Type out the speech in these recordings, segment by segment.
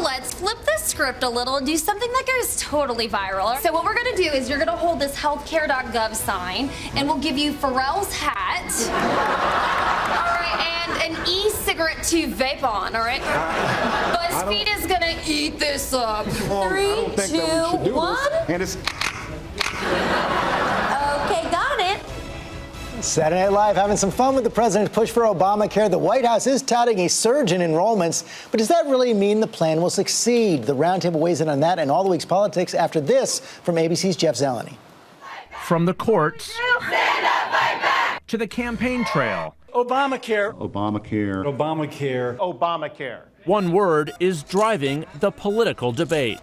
Let's flip the script a little and do something that goes totally viral. So what we're gonna do is you're gonna hold this healthcare.gov sign and we'll give you Pharrell's hat. All right, and an e-cigarette to vape on, all right? BuzzFeed is gonna eat this up. 3, 2, 1. And it's... Okay, got it. Saturday Night Live having some fun with the president's push for Obamacare. The White House is touting a surge in enrollments, but does that really mean the plan will succeed? The Roundtable weighs in on that and all the week's politics after this from ABC's Jeff Zeleny. From the courts to the campaign trail. Obamacare. Obamacare. Obamacare. Obamacare. One word is driving the political debate.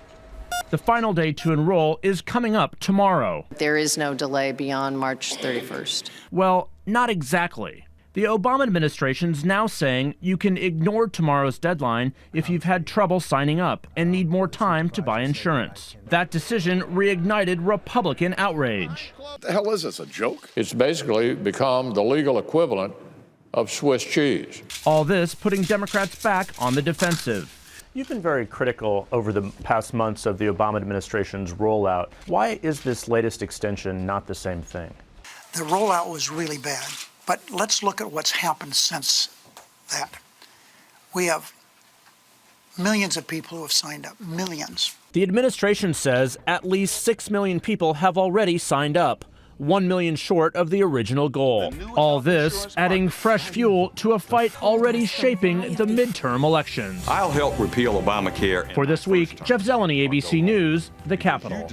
The final day to enroll is coming up tomorrow. There is no delay beyond March 31st. Well, not exactly. The Obama administration's now saying you can ignore tomorrow's deadline if you've had trouble signing up and need more time to buy insurance. That decision reignited Republican outrage. What the hell is this, a joke? It's basically become the legal equivalent of Swiss cheese. All this putting Democrats back on the defensive. You've been very critical over the past months of the Obama administration's rollout. Why is this latest extension not the same thing? The rollout was really bad, but let's look at what's happened since that. We have millions of people who have signed up, millions. The administration says at least 6 million people have already signed up. 1 million short of the original goal. All this adding fresh fuel to a fight already shaping the midterm elections. I'll help repeal Obamacare. For this week, Jeff Zeleny, ABC News, the Capitol.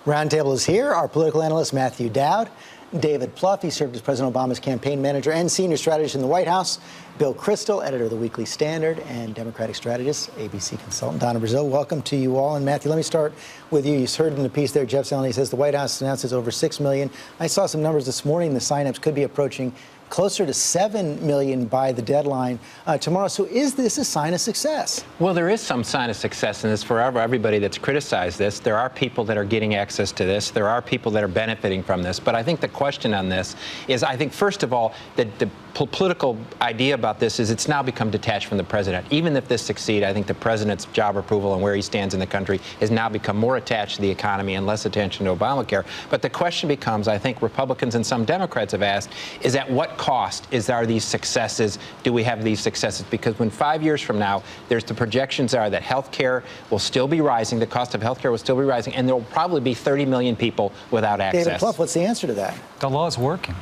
Roundtable is here. Our political analyst, Matthew Dowd. David Plouffe, he served as President Obama's campaign manager and senior strategist in the White House. Bill Kristol, editor of the Weekly Standard and Democratic strategist, ABC consultant. Donna Brazile, welcome to you all. And Matthew, let me start with you. You heard in the piece there, Jeff Zeleny says the White House announces over 6 million. I saw some numbers this morning. The signups could be approaching closer to 7 million by the deadline tomorrow. So is this a sign of success? Well, there is some sign of success in this for everybody that's criticized this. There are people that are getting access to this. There are people that are benefiting from this. But I think the question on this is, I think, first of all, that the political idea about this is it's now become detached from the president. Even if this succeeds, I think the president's job approval and where he stands in the country has now become more attached to the economy and less attention to Obamacare. But the question becomes, I think Republicans and some Democrats have asked, is at what cost are these successes? Do we have these successes? Because when 5 years from now, the projections are that health care will still be rising, the cost of health care will still be rising, and there will probably be 30 million people without access. David Plouffe, what's the answer to that? The law is working.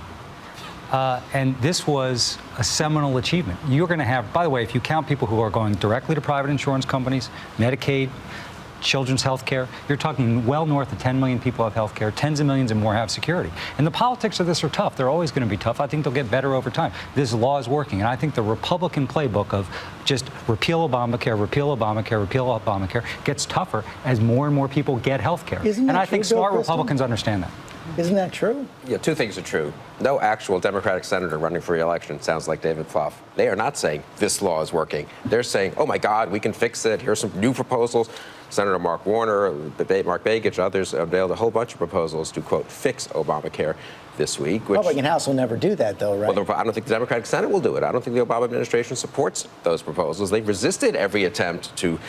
And this was a seminal achievement. You're going to have, by the way, if you count people who are going directly to private insurance companies, Medicaid, children's health care, you're talking well north of 10 million people have health care, tens of millions and more have security. And the politics of this are tough. They're always going to be tough. I think they'll get better over time. This law is working. And I think the Republican playbook of just repeal Obamacare, repeal Obamacare, repeal Obamacare gets tougher as more and more people get health care. And I think smart Republicans understand that. Isn't that true? Yeah, two things are true. No actual Democratic senator running for re-election sounds like David Plouffe. They are not saying this law is working. They're saying, oh my God, we can fix it. Here's some new proposals. Senator Mark Warner, Mark Begich, others unveiled a whole bunch of proposals to, quote, fix Obamacare this week. Which, Republican House will never do that, though, right? Well, I don't think the Democratic Senate will do it. I don't think the Obama administration supports those proposals. They've resisted every attempt to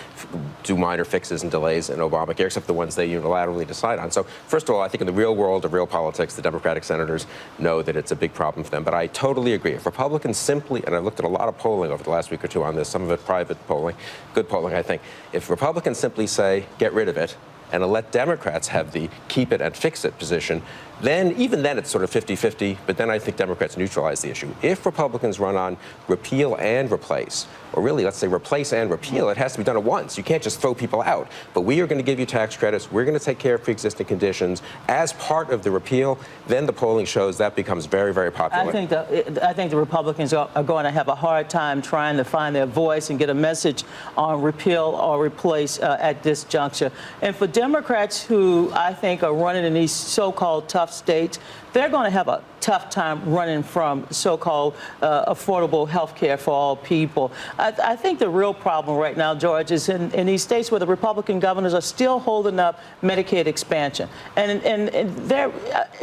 do minor fixes and delays in Obamacare, except the ones they unilaterally decide on. So, first of all, I think in the real world of real politics, the Democratic senators know that it's a big problem for them. But I totally agree. If Republicans simply, and I've looked at a lot of polling over the last week or two on this, some of it private polling, good polling, I think. If Republicans simply say, get rid of it, and let Democrats have the keep it and fix it position, then even then it's sort of 50-50, but then I think Democrats neutralize the issue. If Republicans run on repeal and replace, or really, let's say replace and repeal, it has to be done at once. You can't just throw people out. But we are going to give you tax credits. We're going to take care of pre-existing conditions as part of the repeal. Then the polling shows that becomes very, very popular. I think the Republicans are going to have a hard time trying to find their voice and get a message on repeal or replace at this juncture. And for Democrats who I think are running in these so-called tough states, they're going to have a tough time running from so-called affordable health care for all people. I think the real problem right now, George, is in these states where the Republican governors are still holding up Medicaid expansion. And they're,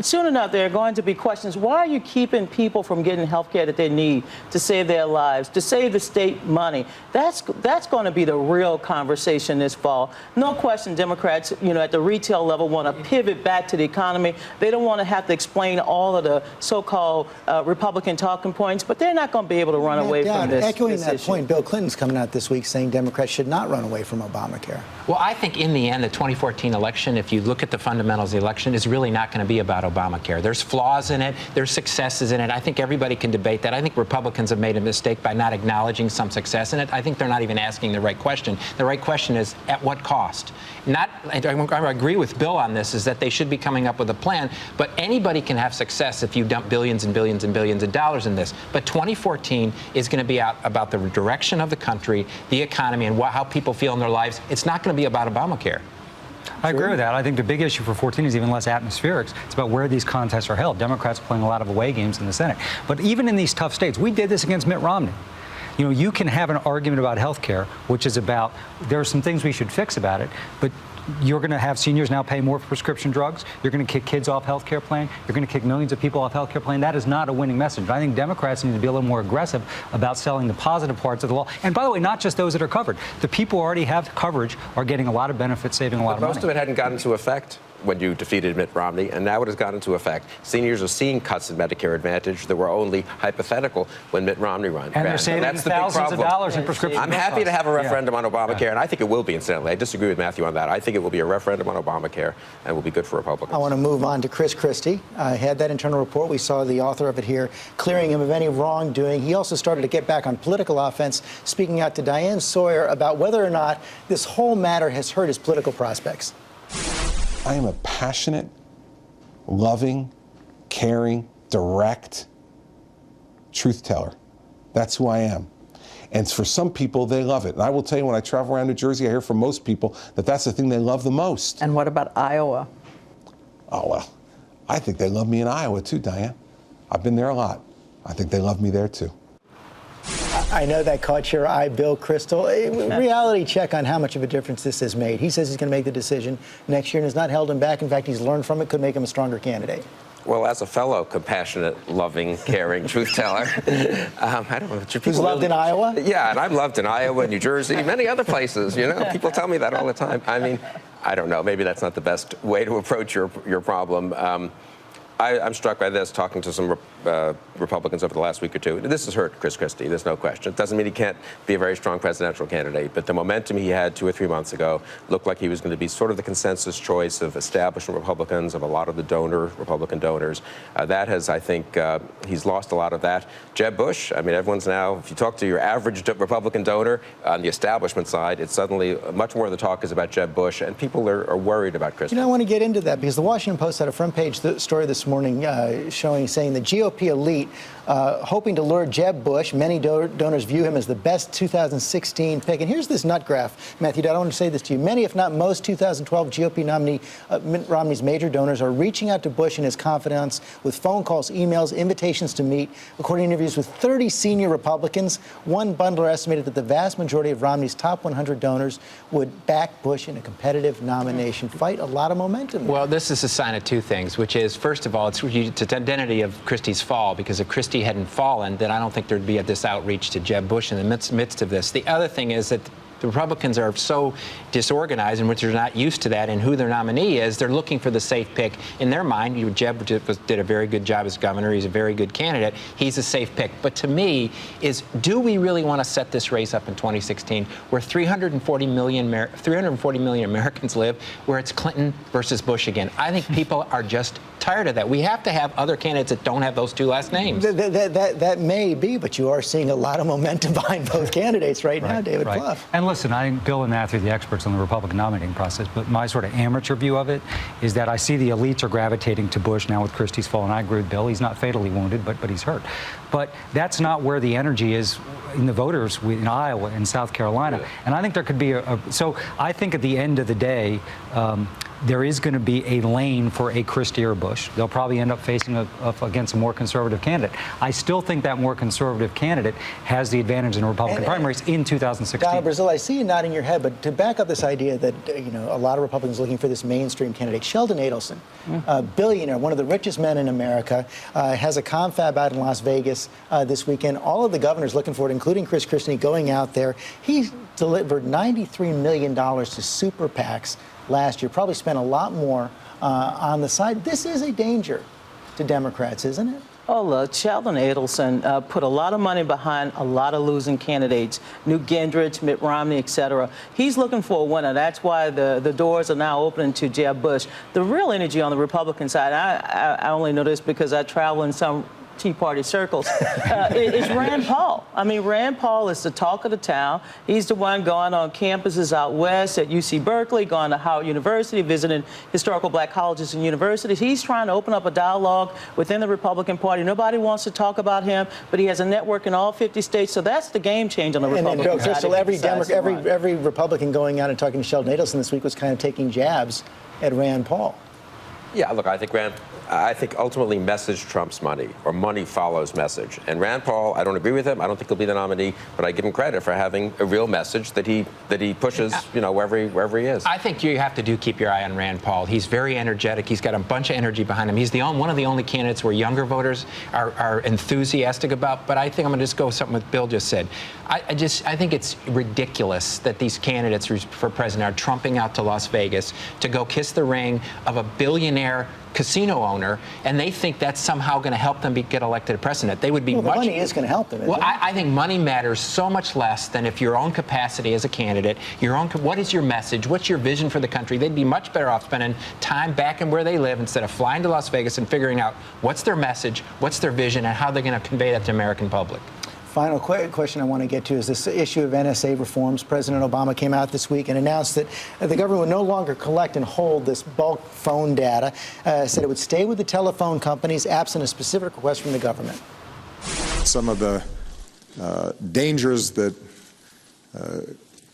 soon enough, there are going to be questions. Why are you keeping people from getting health care that they need to save their lives, to save the state money? That's going to be the real conversation this fall. No question Democrats, at the retail level want to pivot back to the economy. They don't want to have to explain all of the so-called Republican talking points, but they're not going to be able to run away from this. Echoing that issue. point, Bill Clinton's coming out this week saying Democrats should not run away from Obamacare. Well, I think in the end, the 2014 election, if you look at the fundamentals of the election, is really not going to be about Obamacare. There's flaws in it. There's successes in it. I think everybody can debate that. I think Republicans have made a mistake by not acknowledging some success in it. I think they're not even asking the right question. The right question is, at what cost? I agree with Bill on this, is that they should be coming up with a plan, but anybody can have success if you dump billions and billions and billions of dollars in this. But 2014 is going to be about the direction of the country, the economy, and how people feel in their lives. It's not going to be about Obamacare. I agree with that. I think the big issue for 14 is even less atmospherics. It's about where these contests are held. Democrats playing a lot of away games in the Senate. But even in these tough states, we did this against Mitt Romney. You can have an argument about health care, which is about, there are some things we should fix about it, but you're going to have seniors now pay more for prescription drugs. You're going to kick kids off health care plan. You're going to kick millions of people off health care plan. That is not a winning message. I think Democrats need to be a little more aggressive about selling the positive parts of the law. And by the way, not just those that are covered. The people who already have coverage are getting a lot of benefits, saving a lot of money. Most of it hadn't gotten into effect when you defeated Mitt Romney, and now it has gotten into effect. Seniors are seeing cuts in Medicare Advantage that were only hypothetical when Mitt Romney ran. And they're saving thousands of dollars in prescription I'm happy to have a referendum on Obamacare, and I think it will be, incidentally. I disagree with Matthew on that. I think it will be a referendum on Obamacare and will be good for Republicans. I want to move on to Christie. Had that internal report. We saw the author of it here clearing him of any wrongdoing. He also started to get back on political offense, speaking out to Diane Sawyer about whether or not this whole matter has hurt his political prospects. I am a passionate, loving, caring, direct truth teller. That's who I am. And for some people, they love it. And I will tell you, when I travel around New Jersey, I hear from most people that that's the thing they love the most. And what about Iowa? Oh, well, I think they love me in Iowa, too, Diane. I've been there a lot. I think they love me there, too. I know that caught your eye, Bill Kristol. A reality check on how much of a difference this has made. He says he's going to make the decision next year and has not held him back. In fact, he's learned from it, could make him a stronger candidate. Well, as a fellow compassionate, loving, caring truth teller, I don't know. He's loved in Iowa? Yeah, and I'm loved in Iowa, New Jersey, many other places, People tell me that all the time. I mean, I don't know. Maybe that's not the best way to approach your problem. I'm struck by this, talking to some Republicans over the last week or two. This has hurt Chris Christie, there's no question. It doesn't mean he can't be a very strong presidential candidate, but the momentum he had 2 or 3 months ago looked like he was going to be sort of the consensus choice of establishment Republicans, of a lot of the Republican donors. That has, I think, he's lost a lot of that. Jeb Bush, I mean, everyone's now, if you talk to your average Republican donor on the establishment side, it's suddenly much more of the talk is about Jeb Bush, and people are worried about Christie. I want to get into that because the Washington Post had a front page story this morning saying the GOP elite hoping to lure Jeb Bush. Many donors view him as the best 2016 pick. And here's this nut graph, Matthew. I don't want to say this to you. Many, if not most, 2012 GOP nominee Mitt Romney's major donors are reaching out to Bush and his confidants with phone calls, emails, invitations to meet. According to interviews with 30 senior Republicans, one bundler estimated that the vast majority of Romney's top 100 donors would back Bush in a competitive nomination fight. A lot of momentum. Well, this is a sign of two things, which is, first of all, it's the identity of Christie's fall, because if Christie hadn't fallen, then I don't think there'd be this outreach to Jeb Bush in the midst of this. The other thing is that the Republicans are so disorganized, in which they're not used to that, and who their nominee is. They're looking for the safe pick. In their mind, Jeb did a very good job as governor. He's a very good candidate. He's a safe pick. But to me, do we really want to set this race up in 2016, where 340 million Americans live, where it's Clinton versus Bush again? I think people are just tired of that. We have to have other candidates that don't have those two last names. That may be, but you are seeing a lot of momentum behind both candidates right now, David Plouffe. And listen, I think Bill and Matthew are the experts on the Republican nominating process, but my sort of amateur view of it is that I see the elites are gravitating to Bush now with Christie's fall, and I agree with Bill. He's not fatally wounded, but he's hurt. But that's not where the energy is in the voters in Iowa and South Carolina. And I think there could be so I think at the end of the day, there is going to be a lane for a Christie or Bush. They'll probably end up facing against a more conservative candidate. I still think that more conservative candidate has the advantage in the Republican primaries in 2016. Donna Brazile, I see you nodding your head, but to back up this idea that a lot of Republicans are looking for this mainstream candidate, Sheldon Adelson, a billionaire, one of the richest men in America, has a confab out in Las Vegas this weekend. All of the governors looking for it, including Chris Christie, going out there. He delivered $93 million to super PACs last year, probably spent a lot more on the side. This is a danger to Democrats, isn't it? Oh, look, Sheldon Adelson put a lot of money behind a lot of losing candidates, Newt Gingrich, Mitt Romney, et cetera. He's looking for a winner. That's why the doors are now opening to Jeb Bush. The real energy on the Republican side, I only know this because I travel in some Tea Party circles, is Rand Paul. I mean, Rand Paul is the talk of the town. He's the one going on campuses out west at UC Berkeley, going to Howard University, visiting historical black colleges and universities. He's trying to open up a dialogue within the Republican Party. Nobody wants to talk about him, but he has a network in all 50 states, so that's the game change on the Republican side. Bill Kristol, every Republican going out and talking to Sheldon Adelson this week was kind of taking jabs at Rand Paul. Yeah, look, I think ultimately message trumps money, or money follows message. And Rand Paul, I don't agree with him. I don't think he'll be the nominee, but I give him credit for having a real message that he pushes, wherever he is. I think you have to keep your eye on Rand Paul. He's very energetic. He's got a bunch of energy behind him. He's one of the only candidates where younger voters are enthusiastic about. But I think I'm going to just go with something what Bill just said. I think it's ridiculous that these candidates for president are trumping out to Las Vegas to go kiss the ring of a billionaire casino owner, and they think that's somehow going to help them get elected president. They would be much. Money is going to help them. Well, I think money matters so much less than if your own capacity as a candidate, what is your message, what's your vision for the country? They'd be much better off spending time back in where they live instead of flying to Las Vegas and figuring out what's their message, what's their vision, and how they're going to convey that to the American public. Final question I want to get to is this issue of NSA reforms. President Obama came out this week and announced that the government would no longer collect and hold this bulk phone data, said it would stay with the telephone companies absent a specific request from the government. Some of the dangers that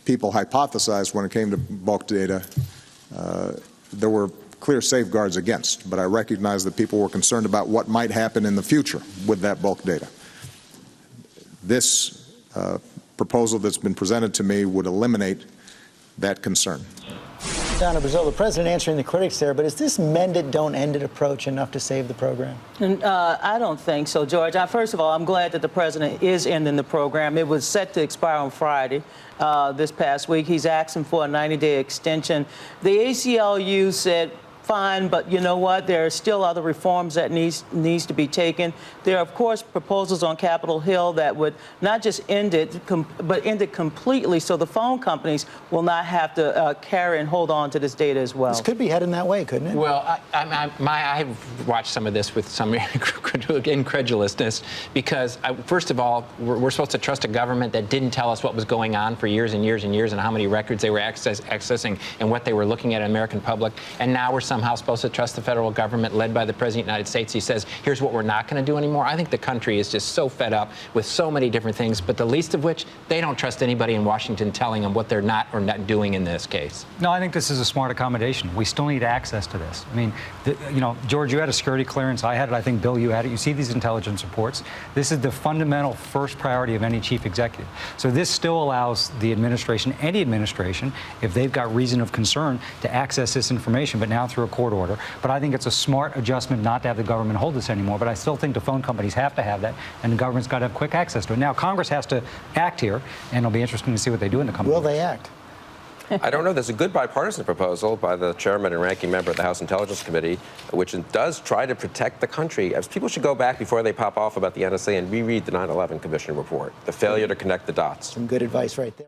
people hypothesized when it came to bulk data, there were clear safeguards against, but I recognize that people were concerned about what might happen in the future with that bulk data. This proposal that's been presented to me would eliminate that concern. Donna Brazile, the president answering the critics there, but is this mend it, don't end it approach enough to save the program? I don't think so, George. First of all, I'm glad that the president is ending the program. It was set to expire on Friday this past week. He's asking for a 90-day extension. The ACLU said, fine, but you know what? There are still other reforms that needs to be taken. There are, of course, proposals on Capitol Hill that would not just end it, but end it completely, so the phone companies will not have to carry and hold on to this data as well. This could be heading that way, couldn't it? Well, I've watched some of this with some incredulousness because, first of all, we're supposed to trust a government that didn't tell us what was going on for years and years and years and how many records they were accessing and what they were looking at in the American public. And now we're somehow supposed to trust the federal government led by the President of the United States. He says, here's what we're not going to do anymore. I think the country is just so fed up with so many different things, but the least of which, they don't trust anybody in Washington telling them what they're not or not doing in this case. No, I think this is a smart accommodation. We still need access to this. I mean, George, you had a security clearance. I had it. I think, Bill, you had it. You see these intelligence reports. This is the fundamental first priority of any chief executive. So this still allows the administration, any administration, if they've got reason of concern, to access this information, but now through a court order. But I think it's a smart adjustment not to have the government hold this anymore. But I still think the phone companies have to have that, and the government's got to have quick access to it. Now, Congress has to act here, and it'll be interesting to see what they do in the coming weeks. Will they act? I don't know. There's a good bipartisan proposal by the chairman and ranking member of the House Intelligence Committee, which does try to protect the country. People should go back before they pop off about the NSA and reread the 9/11 Commission report, the failure to connect the dots. Some good advice right there.